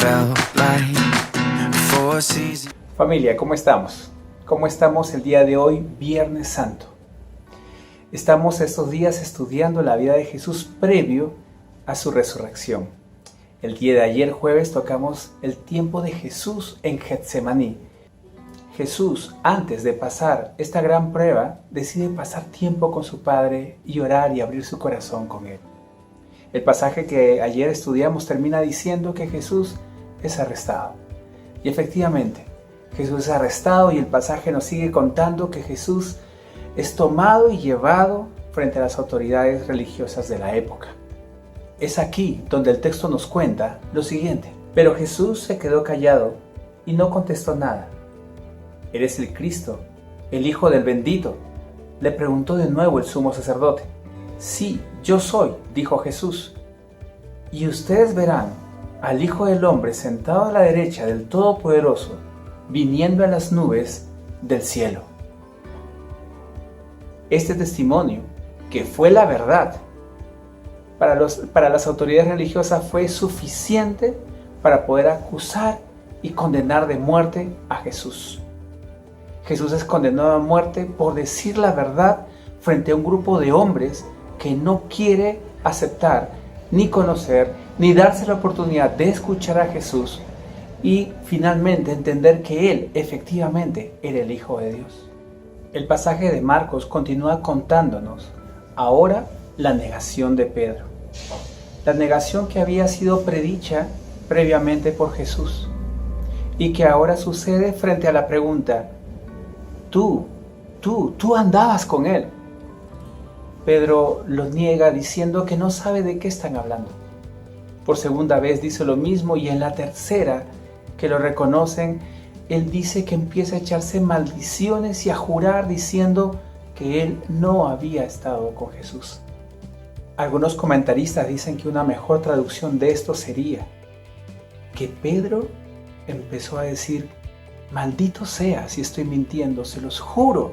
felt like 4 seasons. Familia, ¿cómo estamos? ¿Cómo estamos el día de hoy, Viernes Santo? Estamos estos días estudiando la vida de Jesús previo a su resurrección. El día de ayer, jueves, tocamos el tiempo de Jesús en Getsemaní. Jesús, antes de pasar esta gran prueba, decide pasar tiempo con su Padre y orar y abrir su corazón con Él. El pasaje que ayer estudiamos termina diciendo que Jesús es arrestado. Y efectivamente, Jesús es arrestado y el pasaje nos sigue contando que Jesús es tomado y llevado frente a las autoridades religiosas de la época. Es aquí donde el texto nos cuenta lo siguiente. Pero Jesús se quedó callado y no contestó nada. ¿Eres el Cristo, el Hijo del Bendito?, le preguntó de nuevo el sumo sacerdote. Sí, yo soy, dijo Jesús. Y ustedes verán al Hijo del Hombre sentado a la derecha del Todopoderoso, viniendo en las nubes del cielo. Este testimonio, que fue la verdad, para las autoridades religiosas fue suficiente para poder acusar y condenar de muerte a Jesús. Jesús es condenado a muerte por decir la verdad frente a un grupo de hombres que no quiere aceptar, ni conocer, ni darse la oportunidad de escuchar a Jesús y finalmente entender que Él efectivamente era el Hijo de Dios. El pasaje de Marcos continúa contándonos ahora la negación de Pedro. La negación que había sido predicha previamente por Jesús y que ahora sucede frente a la pregunta: Tú andabas con Él. Pedro lo niega diciendo que no sabe de qué están hablando. Por segunda vez dice lo mismo y en la tercera que lo reconocen, él dice que empieza a echarse maldiciones y a jurar diciendo que él no había estado con Jesús. Algunos comentaristas dicen que una mejor traducción de esto sería que Pedro empezó a decir: maldito sea si estoy mintiendo, se los juro.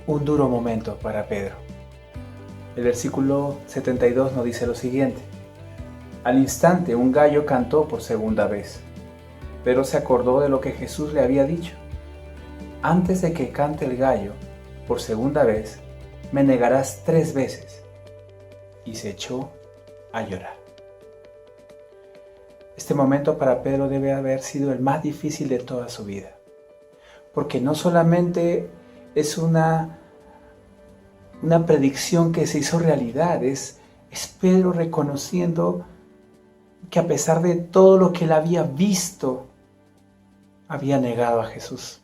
Un duro momento para Pedro. El versículo 72 nos dice lo siguiente: al instante un gallo cantó por segunda vez. Pedro se acordó de lo que Jesús le había dicho: antes de que cante el gallo por segunda vez, me negarás 3 veces. Y se echó a llorar. Este momento para Pedro debe haber sido el más difícil de toda su vida, porque no solamente es una predicción que se hizo realidad, es Pedro reconociendo que a pesar de todo lo que él había visto, había negado a Jesús.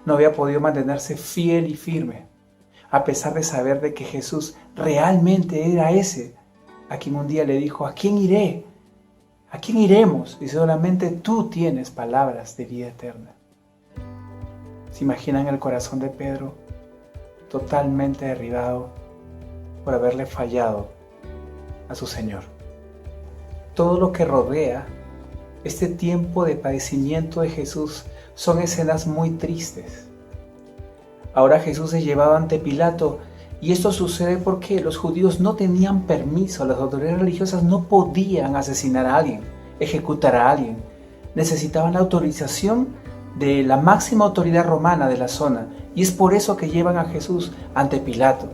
No había podido mantenerse fiel y firme, a pesar de saber de que Jesús realmente era ese a quien un día le dijo: ¿a quién iré? ¿A quién iremos? Y solamente tú tienes palabras de vida eterna. ¿Se imaginan el corazón de Pedro totalmente derribado por haberle fallado a su Señor? Todo lo que rodea este tiempo de padecimiento de Jesús son escenas muy tristes. Ahora Jesús es llevado ante Pilato y esto sucede porque los judíos no tenían permiso, las autoridades religiosas no podían asesinar a alguien, ejecutar a alguien. Necesitaban la autorización de la máxima autoridad romana de la zona y es por eso que llevan a Jesús ante Pilato.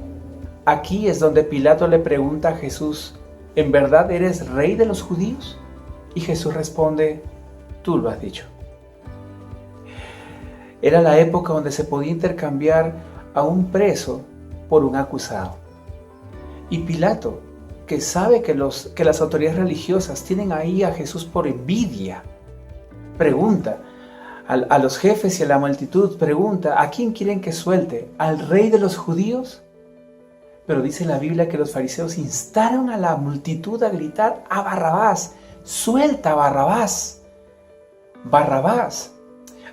Aquí es donde Pilato le pregunta a Jesús: ¿en verdad eres rey de los judíos? Y Jesús responde: tú lo has dicho. Era la época donde se podía intercambiar a un preso por un acusado. Y Pilato, que sabe que las autoridades religiosas tienen ahí a Jesús por envidia, pregunta a los jefes y a la multitud, pregunta: ¿a quién quieren que suelte? ¿Al rey de los judíos? Pero dice la Biblia que los fariseos instaron a la multitud a gritar: ¡a Barrabás! ¡Suelta a Barrabás! Barrabás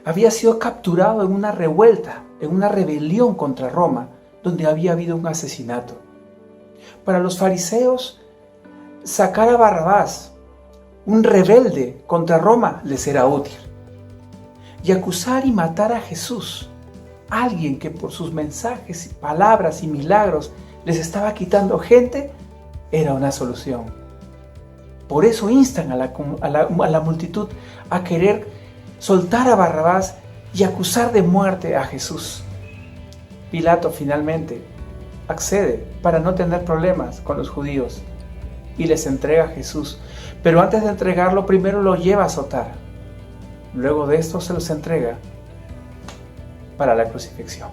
había sido capturado en una revuelta, en una rebelión contra Roma, donde había habido un asesinato. Para los fariseos, sacar a Barrabás, un rebelde contra Roma, les era útil. Y acusar y matar a Jesús, alguien que por sus mensajes, palabras y milagros les estaba quitando gente, era una solución. Por eso instan a la multitud a querer soltar a Barrabás y acusar de muerte a Jesús. Pilato finalmente accede para no tener problemas con los judíos y les entrega a Jesús. Pero antes de entregarlo, primero lo lleva a azotar. Luego de esto se los entrega para la crucifixión.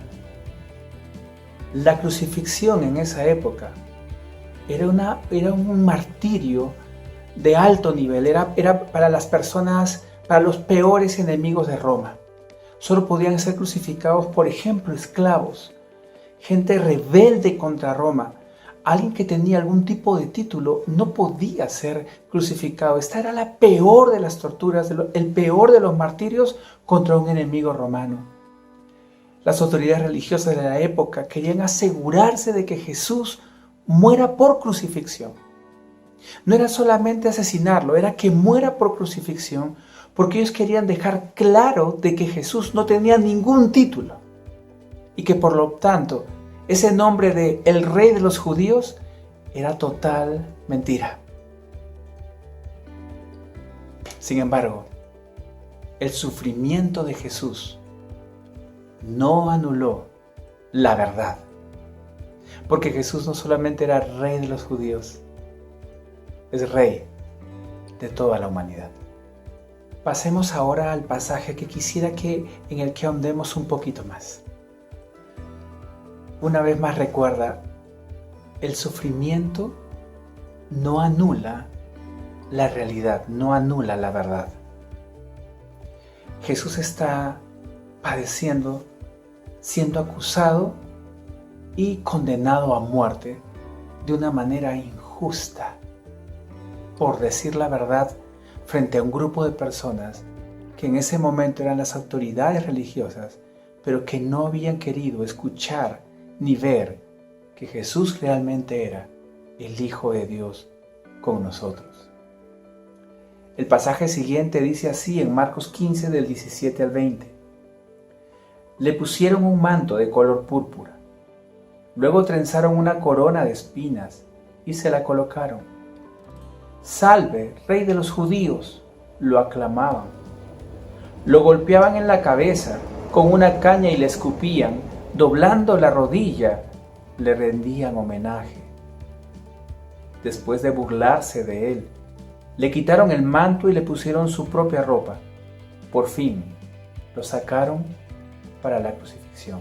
La crucifixión en esa época era un martirio de alto nivel, era para las personas, para los peores enemigos de Roma. Solo podían ser crucificados, por ejemplo, esclavos, gente rebelde contra Roma. Alguien que tenía algún tipo de título no podía ser crucificado. Esta era la peor de las torturas, el peor de los martirios contra un enemigo romano. Las autoridades religiosas de la época querían asegurarse de que Jesús muera por crucifixión. No era solamente asesinarlo, era que muera por crucifixión, porque ellos querían dejar claro de que Jesús no tenía ningún título y que por lo tanto ese nombre de el Rey de los Judíos era total mentira. Sin embargo, el sufrimiento de Jesús no anuló la verdad, porque Jesús no solamente era Rey de los Judíos, es Rey de toda la humanidad. Pasemos ahora al pasaje que quisiera en el que ahondemos un poquito más. Una vez más recuerda, el sufrimiento no anula la realidad, no anula la verdad. Jesús está padeciendo, siendo acusado y condenado a muerte de una manera injusta por decir la verdad frente a un grupo de personas que en ese momento eran las autoridades religiosas, pero que no habían querido escuchar ni ver que Jesús realmente era el Hijo de Dios con nosotros. El pasaje siguiente dice así en Marcos 15 del 17 al 20. Le pusieron un manto de color púrpura, luego trenzaron una corona de espinas y se la colocaron. Salve, Rey de los Judíos, lo aclamaban. Lo golpeaban en la cabeza con una caña y le escupían. Doblando la rodilla, le rendían homenaje. Después de burlarse de él, le quitaron el manto y le pusieron su propia ropa. Por fin, lo sacaron para la crucifixión,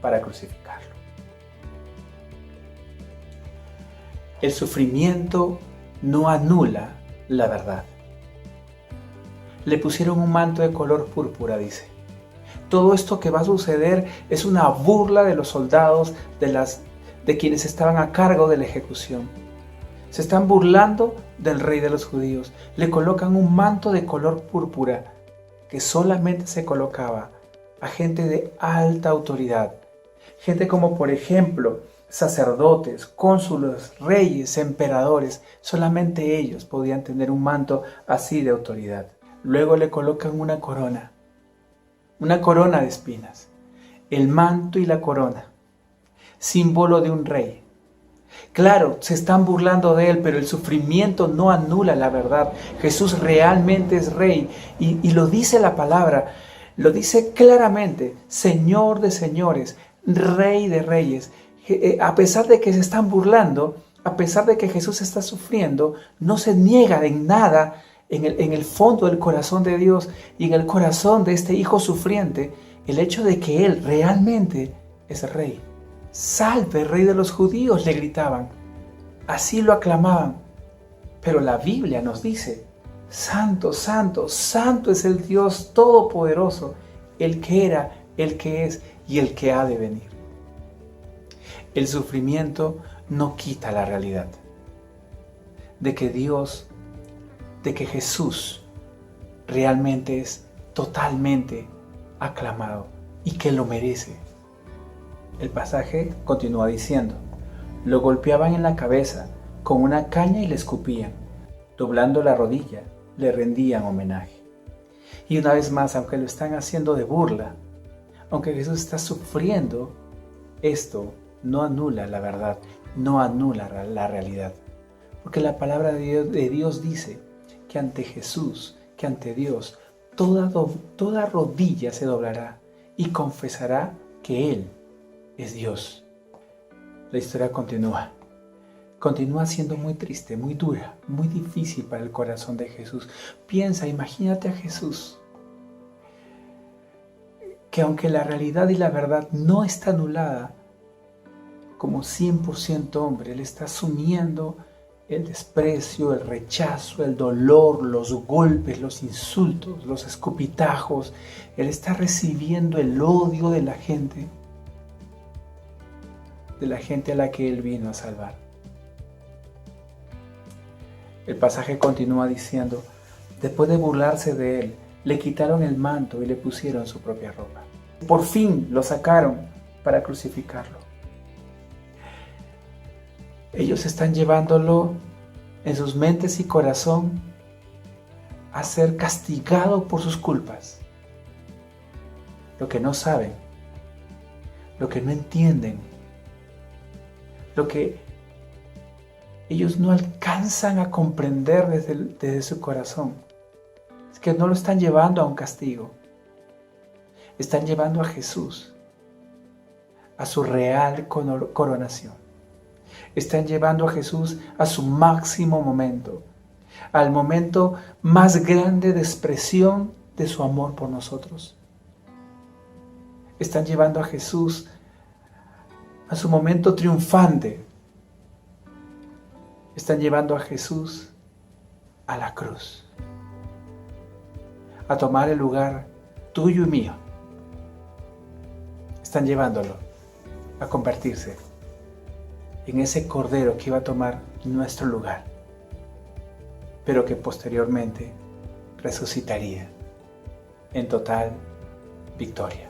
para crucificarlo. El sufrimiento no anula la verdad. Le pusieron un manto de color púrpura, dice. Todo esto que va a suceder es una burla de los soldados, de quienes estaban a cargo de la ejecución. Se están burlando del Rey de los Judíos. Le colocan un manto de color púrpura que solamente se colocaba a gente de alta autoridad. Gente como, por ejemplo, sacerdotes, cónsules, reyes, emperadores. Solamente ellos podían tener un manto así de autoridad. Luego le colocan una corona de espinas, el manto y la corona, símbolo de un rey. Claro, se están burlando de él, pero el sufrimiento no anula la verdad. Jesús realmente es rey y lo dice la palabra, lo dice claramente, Señor de señores, Rey de reyes. A pesar de que se están burlando, a pesar de que Jesús está sufriendo, no se niega en nada. En el fondo del corazón de Dios y en el corazón de este hijo sufriente, el hecho de que Él realmente es rey. Salve, Rey de los Judíos, le gritaban. Así lo aclamaban. Pero la Biblia nos dice, Santo, santo, santo es el Dios Todopoderoso, el que era, el que es y el que ha de venir. El sufrimiento no quita la realidad de que Jesús realmente es totalmente aclamado y que lo merece. El pasaje continúa diciendo, lo golpeaban en la cabeza con una caña y le escupían, doblando la rodilla, le rendían homenaje. Y una vez más, aunque lo están haciendo de burla, aunque Jesús está sufriendo, esto no anula la verdad, no anula la realidad. Porque la palabra de Dios dice que ante Jesús, que ante Dios, toda rodilla se doblará y confesará que Él es Dios. La historia continúa. Continúa siendo muy triste, muy dura, muy difícil para el corazón de Jesús. Piensa, imagínate a Jesús, que aunque la realidad y la verdad no está anulada, como 100% hombre, Él está asumiendo el desprecio, el rechazo, el dolor, los golpes, los insultos, los escupitajos. Él está recibiendo el odio de la gente a la que Él vino a salvar. El pasaje continúa diciendo, después de burlarse de Él, le quitaron el manto y le pusieron su propia ropa. Por fin lo sacaron para crucificarlo. Ellos están llevándolo en sus mentes y corazón a ser castigado por sus culpas. Lo que no saben, lo que no entienden, lo que ellos no alcanzan a comprender desde su corazón, es que no lo están llevando a un castigo. Están llevando a Jesús a su real coronación. Están llevando a Jesús a su máximo momento, al momento más grande de expresión de su amor por nosotros. Están llevando a Jesús a su momento triunfante. Están llevando a Jesús a la cruz, a tomar el lugar tuyo y mío. Están llevándolo a convertirse en ese cordero que iba a tomar nuestro lugar, pero que posteriormente resucitaría en total victoria.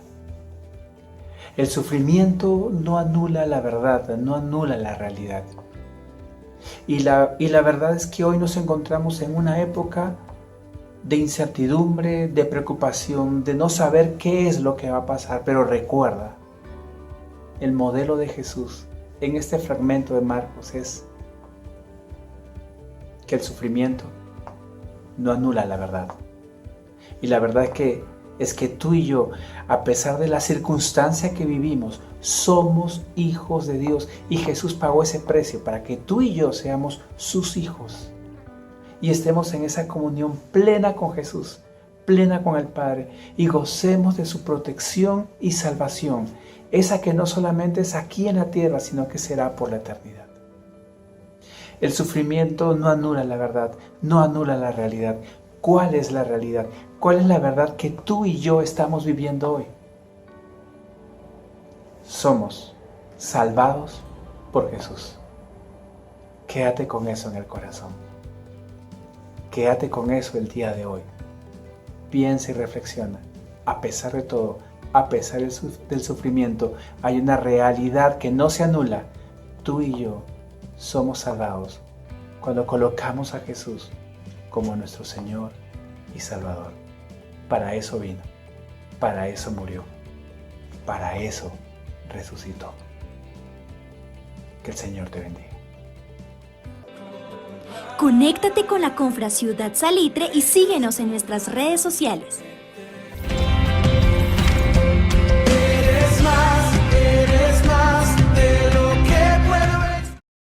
El sufrimiento no anula la verdad, no anula la realidad. Y la verdad es que hoy nos encontramos en una época de incertidumbre, de preocupación, de no saber qué es lo que va a pasar. Pero recuerda, el modelo de Jesús en este fragmento de Marcos es que el sufrimiento no anula la verdad. Y la verdad es que tú y yo, a pesar de la circunstancia que vivimos, somos hijos de Dios. Y Jesús pagó ese precio para que tú y yo seamos sus hijos. Y estemos en esa comunión plena con Jesús, plena con el Padre. Y gocemos de su protección y salvación. Esa que no solamente es aquí en la tierra, sino que será por la eternidad. El sufrimiento no anula la verdad, no anula la realidad. ¿Cuál es la realidad? ¿Cuál es la verdad que tú y yo estamos viviendo hoy? Somos salvados por Jesús. Quédate con eso en el corazón. Quédate con eso el día de hoy. Piensa y reflexiona. A pesar de todo, a pesar del sufrimiento, hay una realidad que no se anula. Tú y yo somos salvados cuando colocamos a Jesús como nuestro Señor y Salvador. Para eso vino, para eso murió, para eso resucitó. Que el Señor te bendiga. Conéctate con la Confra Ciudad Salitre y síguenos en nuestras redes sociales.